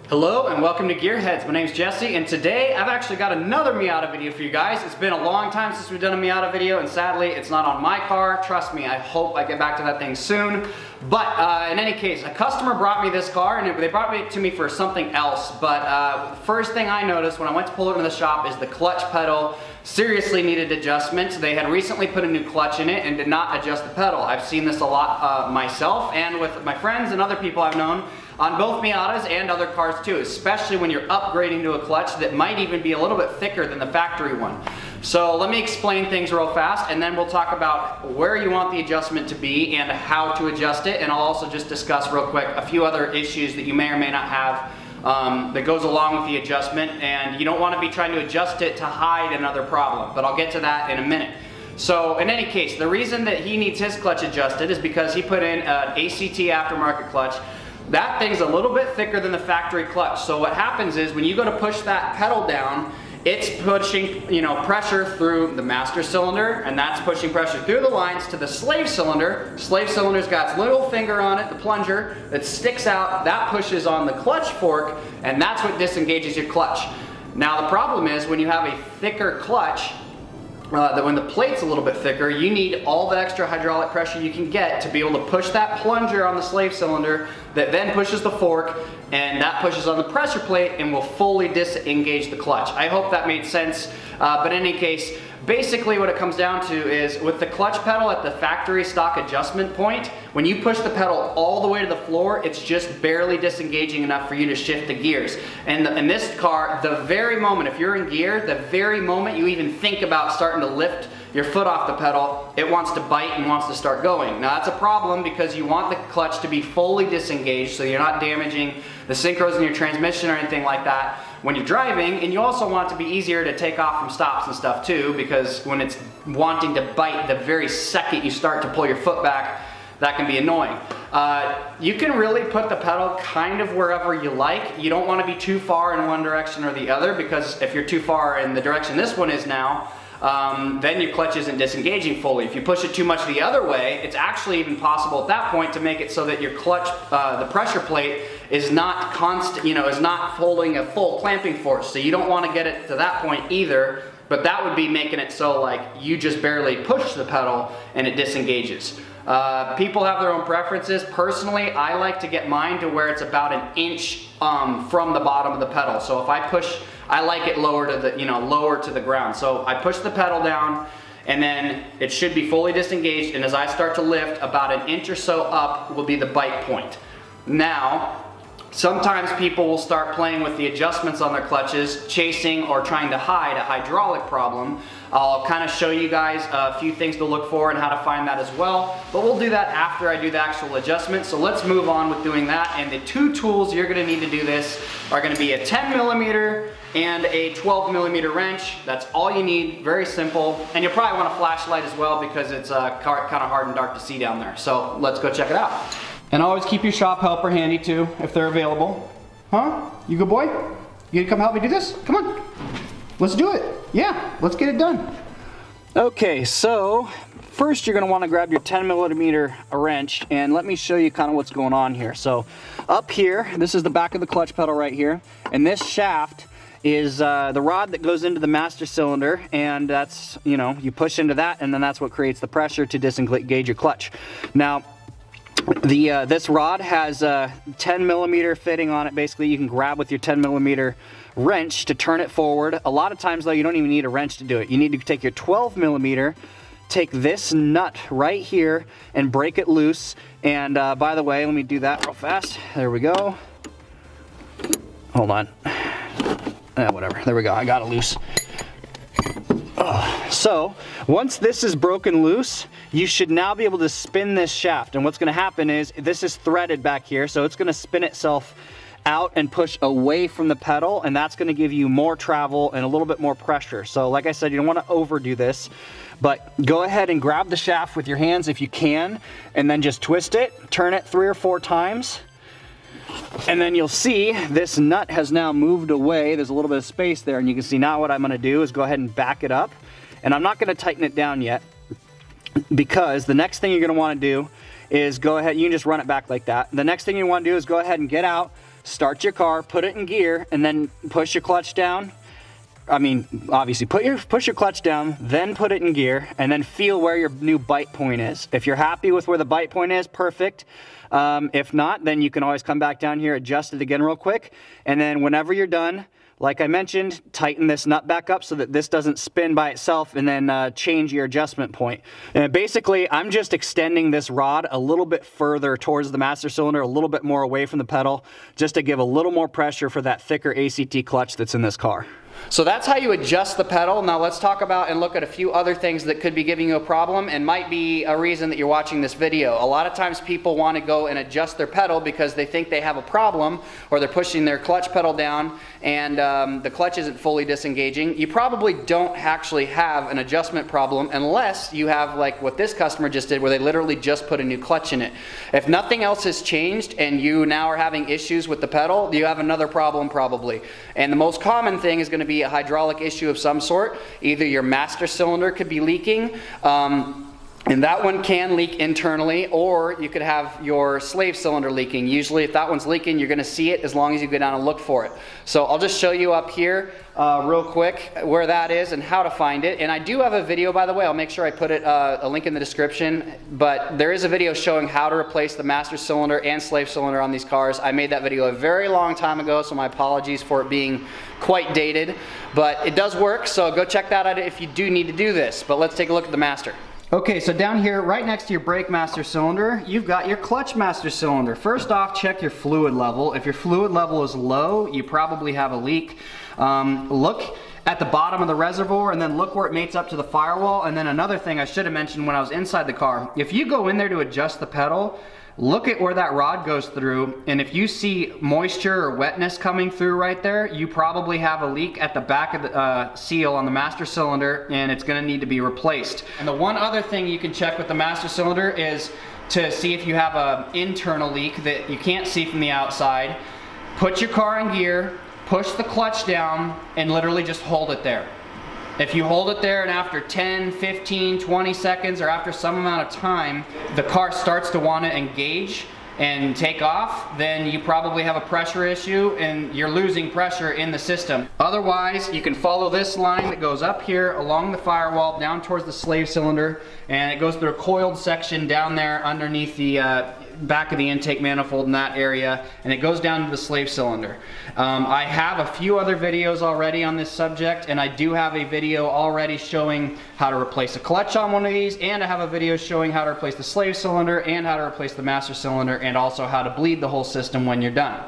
Hello and welcome to GearHeads. My name's Jesse and today I've actually got another Miata video for you guys. It's been a long time since we've done a Miata video and sadly it's not on my car. Trust me, I hope I get back to that thing soon. But in any case, a customer brought me this car and they brought it to me for something else. But the first thing I noticed when I went to pull it into the shop is the clutch pedal seriously needed adjustment. They had recently put a new clutch in it and did not adjust the pedal. I've seen this a lot myself and with my friends and other people I've known on both Miatas and other cars too, especially when you're upgrading to a clutch that might even be a little bit thicker than the factory one. So let me explain things real fast and then we'll talk about where you want the adjustment to be and how to adjust it, and I'll also just discuss real quick a few other issues that you may or may not have that goes along with the adjustment, and you don't want to be trying to adjust it to hide another problem, but I'll get to that in a minute. So in any case, the reason that he needs his clutch adjusted is because he put in an ACT aftermarket clutch. That thing's a little bit thicker than the factory clutch. So what happens is when you go to push that pedal down, it's pushing, pressure through the master cylinder, and that's pushing pressure through the lines to the slave cylinder. Slave cylinder's got its little finger on it, the plunger, that sticks out, that pushes on the clutch fork, and that's what disengages your clutch. Now the problem is when you have a thicker clutch, that when the plate's a little bit thicker, you need all the extra hydraulic pressure you can get to be able to push that plunger on the slave cylinder that then pushes the fork, and that pushes on the pressure plate and will fully disengage the clutch. I hope that made sense, but in any case, basically what it comes down to is with the clutch pedal at the factory stock adjustment point, when you push the pedal all the way to the floor, it's just barely disengaging enough for you to shift the gears. And in this car, the very moment, if you're in gear, the very moment you even think about starting to lift your foot off the pedal, it wants to bite and wants to start going. Now that's a problem because you want the clutch to be fully disengaged so you're not damaging the synchros in your transmission or anything like that when you're driving, and you also want it to be easier to take off from stops and stuff too, because when it's wanting to bite the very second you start to pull your foot back, that can be annoying. You can really put the pedal kind of wherever you like. You don't want to be too far in one direction or the other, because if you're too far in the direction this one is now, then your clutch isn't disengaging fully. If you push it too much the other way, it's actually even possible at that point to make it so that your clutch, the pressure plate, is not constant, is not holding a full clamping force. So you don't want to get it to that point either, but that would be making it so like you just barely push the pedal and it disengages. People have their own preferences. Personally, I like to get mine to where it's about an inch from the bottom of the pedal. So if I push, I like it lower to the, lower to the ground. So I push the pedal down and then it should be fully disengaged, and as I start to lift, about an inch or so up will be the bite point. Now, sometimes people will start playing with the adjustments on their clutches, chasing or trying to hide a hydraulic problem. I'll kind of show you guys a few things to look for and how to find that as well, but we'll do that after I do the actual adjustment. So let's move on with doing that, and the two tools you're going to need to do this are going to be a 10mm and a 12mm wrench. That's all you need, very simple, and you'll probably want a flashlight as well because it's kind of hard and dark to see down there. So let's go check it out. And always keep your shop helper handy too, if they're available. Huh? You good boy? You gonna come help me do this? Come on. Let's do it. Yeah, let's get it done. Okay, so first you're gonna wanna grab your 10mm wrench, and let me show you kind of what's going on here. So up here, this is the back of the clutch pedal right here, and this shaft is the rod that goes into the master cylinder, and that's, you push into that, and then that's what creates the pressure to disengage your clutch. Now, this rod has a 10mm fitting on it. Basically, you can grab with your 10mm wrench to turn it forward. A lot of times though, you don't even need a wrench to do it. You need to take your 12mm, take this nut right here and break it loose. And by the way, let me do that real fast. There we go. Hold on. Whatever, there we go, I got it loose. So once this is broken loose, you should now be able to spin this shaft, and what's going to happen is this is threaded back here, so it's going to spin itself out and push away from the pedal, and that's going to give you more travel and a little bit more pressure. So like I said, you don't want to overdo this, but go ahead and grab the shaft with your hands if you can, and then just twist it, turn it 3 or 4 times, and then you'll see this nut has now moved away. There's a little bit of space there, and you can see now what I'm going to do is go ahead and back it up, and I'm not going to tighten it down yet, because the next thing you're going to want to do is go ahead, you can just run it back like that. The next thing you want to do is go ahead and get out start your car, put it in gear, and then push your clutch down. I mean, obviously, push your clutch down, then put it in gear, and then feel where your new bite point is. If you're happy with where the bite point is, perfect. If not, then you can always come back down here, adjust it again real quick, and then whenever you're done, like I mentioned, tighten this nut back up so that this doesn't spin by itself, and then change your adjustment point. And basically, I'm just extending this rod a little bit further towards the master cylinder, a little bit more away from the pedal, just to give a little more pressure for that thicker ACT clutch that's in this car. So that's how you adjust the pedal. Now let's talk about and look at a few other things that could be giving you a problem and might be a reason that you're watching this video. A lot of times people want to go and adjust their pedal because they think they have a problem, or they're pushing their clutch pedal down and the clutch isn't fully disengaging. You probably don't actually have an adjustment problem unless you have like what this customer just did, where they literally just put a new clutch in it. If nothing else has changed and you now are having issues with the pedal, you have another problem probably. And the most common thing is going to be a hydraulic issue of some sort. Either your master cylinder could be leaking, and that one can leak internally, or you could have your slave cylinder leaking. Usually if that one's leaking, you're going to see it as long as you go down and look for it. So I'll just show you up here real quick where that is and how to find it. And I do have a video, by the way. I'll make sure I put it a link in the description, but there is a video showing how to replace the master cylinder and slave cylinder on these cars. I made that video a very long time ago, so my apologies for it being quite dated, but it does work, so go check that out if you do need to do this. But let's take a look at the master. Okay, so down here, right next to your brake master cylinder, you've got your clutch master cylinder. First off, check your fluid level. If your fluid level is low, you probably have a leak. Look at the bottom of the reservoir, and then look where it mates up to the firewall. And then another thing I should have mentioned when I was inside the car, if you go in there to adjust the pedal, look at where that rod goes through, and if you see moisture or wetness coming through right there, you probably have a leak at the back of the seal on the master cylinder, and it's going to need to be replaced. And the one other thing you can check with the master cylinder is to see if you have an internal leak that you can't see from the outside. Put your car in gear, push the clutch down, and literally just hold it there. If you hold it there and after 10, 15, 20 seconds or after some amount of time, the car starts to want to engage and take off, then you probably have a pressure issue and you're losing pressure in the system. Otherwise, you can follow this line that goes up here along the firewall down towards the slave cylinder, and it goes through a coiled section down there underneath the back of the intake manifold in that area, and it goes down to the slave cylinder. I have a few other videos already on this subject, and I do have a video already showing how to replace a clutch on one of these, and I have a video showing how to replace the slave cylinder and how to replace the master cylinder, and also how to bleed the whole system when you're done.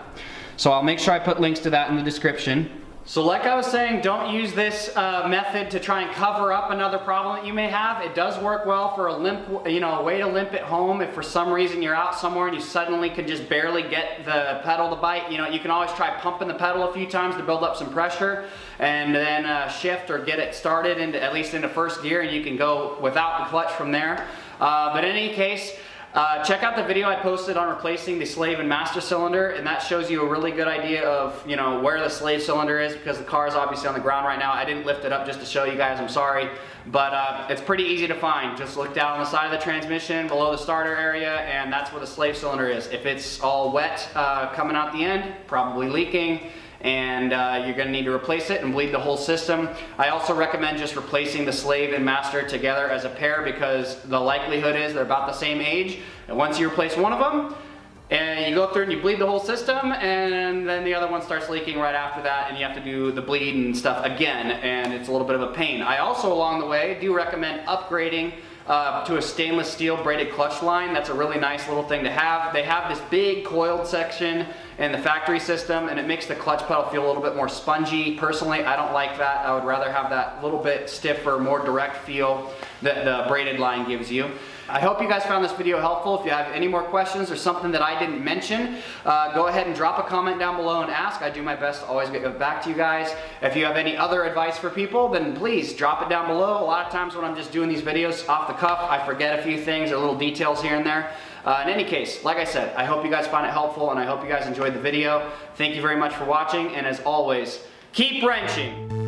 So I'll make sure I put links to that in the description. So like I was saying, don't use this method to try and cover up another problem that you may have. It does work well for a limp, a way to limp it home. If for some reason you're out somewhere and you suddenly could just barely get the pedal to bite, you can always try pumping the pedal a few times to build up some pressure, and then shift or get it started into at least into first gear, and you can go without the clutch from there. But in any case, check out the video I posted on replacing the slave and master cylinder, and that shows you a really good idea of where the slave cylinder is, because the car is obviously on the ground right now. I didn't lift it up just to show you guys, I'm sorry, but it's pretty easy to find. Just look down on the side of the transmission below the starter area, and that's where the slave cylinder is. If it's all wet coming out the end, probably leaking, and you're going to need to replace it and bleed the whole system. I also recommend just replacing the slave and master together as a pair, because the likelihood is they're about the same age, and once you replace one of them and you go through and you bleed the whole system, and then the other one starts leaking right after that, and you have to do the bleed and stuff again, and it's a little bit of a pain. I also, along the way, do recommend upgrading to a stainless steel braided clutch line. That's a really nice little thing to have. They have this big coiled section in the factory system, and it makes the clutch pedal feel a little bit more spongy. Personally, I don't like that. I would rather have that little bit stiffer, more direct feel that the braided line gives you. I hope you guys found this video helpful. If you have any more questions or something that I didn't mention, go ahead and drop a comment down below and ask. I do my best to always get back to you guys. If you have any other advice for people, then please drop it down below. A lot of times when I'm just doing these videos off the cuff, I forget a few things or little details here and there. In any case, like I said, I hope you guys find it helpful, and I hope you guys enjoyed the video. Thank you very much for watching, and as always, keep wrenching.